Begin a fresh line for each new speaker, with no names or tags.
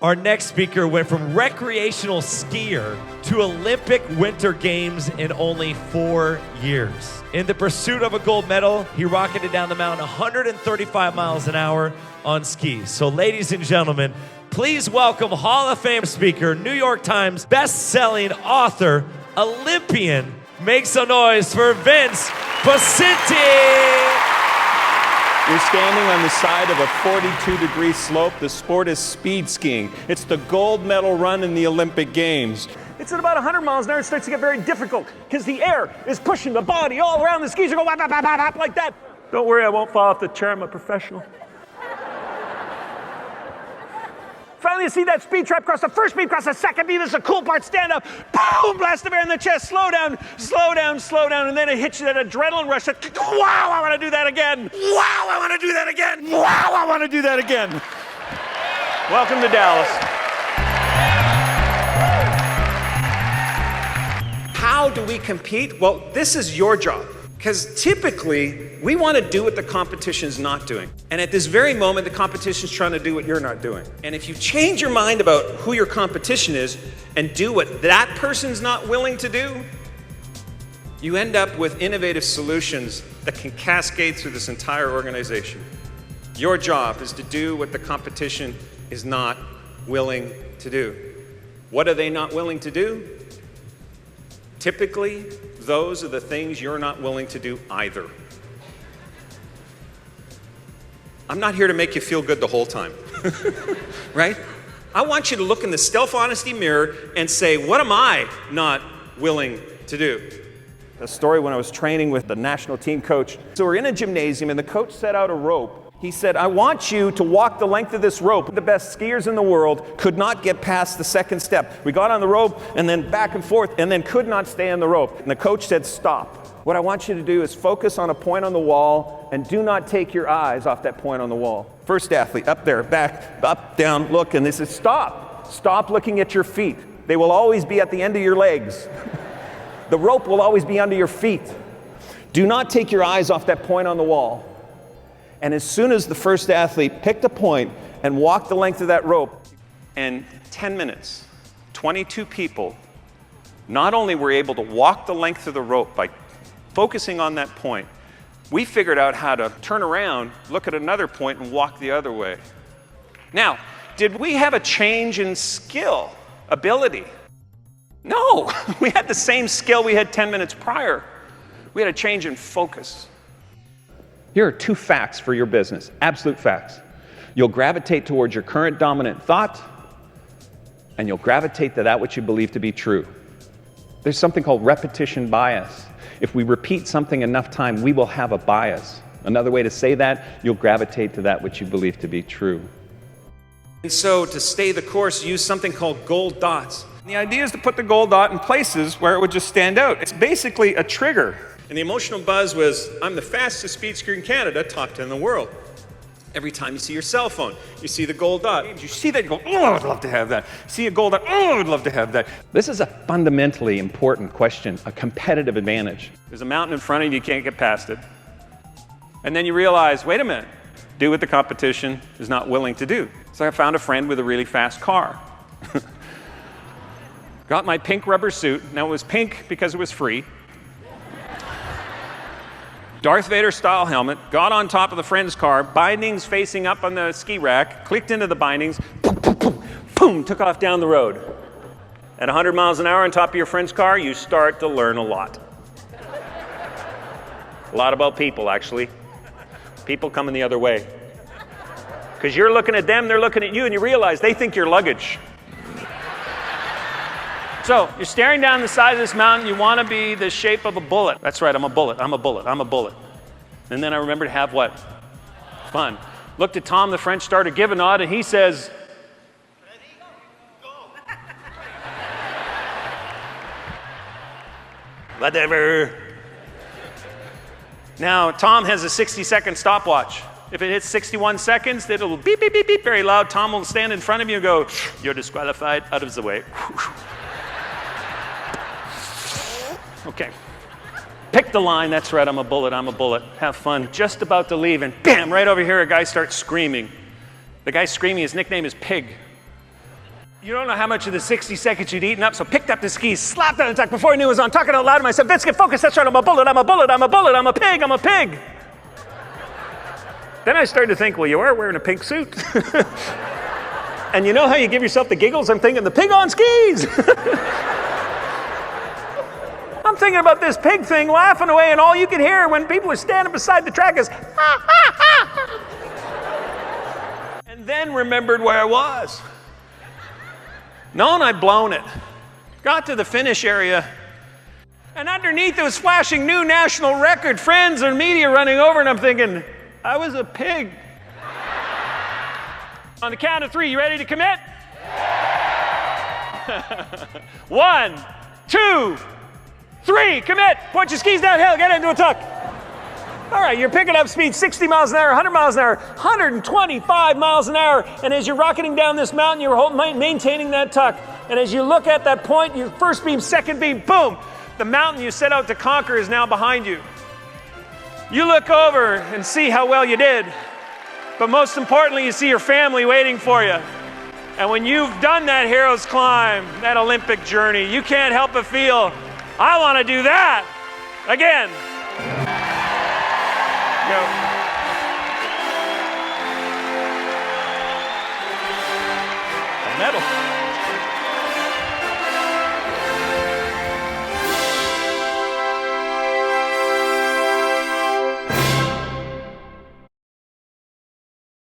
Our next speaker went from recreational skier to Olympic Winter Games in only 4 years. In the pursuit of a gold medal, he rocketed down the mountain 135 miles an hour on skis. So ladies and gentlemen, please welcome Hall of Fame speaker, New York Times best-selling author, Olympian. Make some noise for Vince Poscente.
You're standing on the side of a 42-degree slope. The sport is speed skiing. It's the gold medal run in the Olympic Games.
It's at about 100 miles an hour. It starts to get very difficult because the air is pushing the body all around. The skis are going whap, whap, whap, whap, like that. Don't worry, I won't fall off the chair. I'm a professional. Finally, you see that speed trap cross the first beam, cross the second beam. This is a cool part. Stand up. Boom! Blast of air in the chest. Slow down, slow down, slow down. And then it hits you that adrenaline rush. That, wow, I want to do that again. Wow, I want to do that again. Wow, I want to do that again. Welcome to Dallas.
How do we compete? Well, this is your job. Because typically, we want to do what the competition's not doing. And at this very moment, the competition's trying to do what you're not doing. And if you change your mind about who your competition is and do what that person's not willing to do, you end up with innovative solutions that can cascade through this entire organization. Your job is to do what the competition is not willing to do. What are they not willing to do? Typically, those are the things you're not willing to do either. I'm not here to make you feel good the whole time, right? I want you to look in the self-honesty mirror and say, what am I not willing to do?
A story when I was training with the national team coach. So we're in a gymnasium and the coach set out a rope. He said, I want you to walk the length of this rope. The best skiers in the world could not get past the second step. We got on the rope and then back and forth and then could not stay on the rope. And the coach said, stop. What I want you to do is focus on a point on the wall and do not take your eyes off that point on the wall. First athlete, up there, back, up, down, look, and this is stop. Stop looking at your feet. They will always be at the end of your legs. The rope will always be under your feet. Do not take your eyes off that point on the wall. And as soon as the first athlete picked a point and walked the length of that rope,
in 10 minutes, 22 people not only were able to walk the length of the rope by focusing on that point, we figured out how to turn around, look at another point, and walk the other way. Now, did we have a change in skill, ability? No, we had the same skill we had 10 minutes prior. We had a change in focus.
Here are 2 facts for your business, absolute facts. You'll gravitate towards your current dominant thought, and you'll gravitate to that which you believe to be true. There's something called repetition bias. If we repeat something enough time, we will have a bias. Another way to say that, you'll gravitate to that which you believe to be true.
And so to stay the course, use something called gold dots.
The idea is to put the gold dot in places where it would just stand out. It's basically a trigger.
And the emotional buzz was, I'm the fastest speed skier in Canada, top 10 in the world. Every time you see your cell phone, you see the gold dot.
You see that, you go, oh, I'd love to have that. See a gold dot, oh, I'd love to have that. This is a fundamentally important question, a competitive advantage.
There's a mountain in front of you, you can't get past it. And then you realize, wait a minute, do what the competition is not willing to do. So I found a friend with a really fast car. Got my pink rubber suit. Now it was pink because it was free. Darth Vader style helmet, got on top of the friend's car, bindings facing up on the ski rack, clicked into the bindings, boom, boom, boom, boom, took off down the road. At 100 miles an hour on top of your friend's car, you start to learn a lot. A lot about people, actually. People coming the other way. Because you're looking at them, they're looking at you, and you realize they think you're luggage. So you're staring down the side of this mountain, you want to be the shape of a bullet. That's right, I'm a bullet, I'm a bullet, I'm a bullet. And then I remember to have what? Fun. Looked at Tom, the French starter, give a nod, and he says, whatever. Now, Tom has a 60-second stopwatch. If it hits 61 seconds, it'll beep, beep, beep, beep, very loud. Tom will stand in front of you and go, you're disqualified, out of the way. Okay. Pick the line, that's right, I'm a bullet, I'm a bullet. Have fun. Just about to leave, and bam, right over here, a guy starts screaming. The guy screaming, his nickname is Pig.
You don't know how much of the 60 seconds you'd eaten up, so picked up the skis, slapped on the tuck before I knew it was on, talking out loud to myself, Vince, get focused, that's right, I'm a bullet, I'm a bullet, I'm a bullet, I'm a pig, I'm a pig. Then I started to think, well, you are wearing a pink suit. And you know how you give yourself the giggles? I'm thinking, the pig on skis. I'm thinking about this pig thing, laughing away, and all you can hear when people are standing beside the track is, ha, ha, ha. And then remembered where I was. Known I'd blown it. Got to the finish area, and underneath it was flashing new national record, friends and media running over, and I'm thinking, I was a pig. On the count of 3, you ready to commit? 1, 2, 3, commit. Point your skis downhill, get into a tuck. All right, you're picking up speed 60 miles an hour, 100 miles an hour, 125 miles an hour, and as you're rocketing down this mountain, you're maintaining that tuck. And as you look at that point, your first beam, second beam, boom, the mountain you set out to conquer is now behind you. You look over and see how well you did, but most importantly, you see your family waiting for you. And when you've done that hero's climb, that Olympic journey, you can't help but feel, I want to do that again. Go. A medal.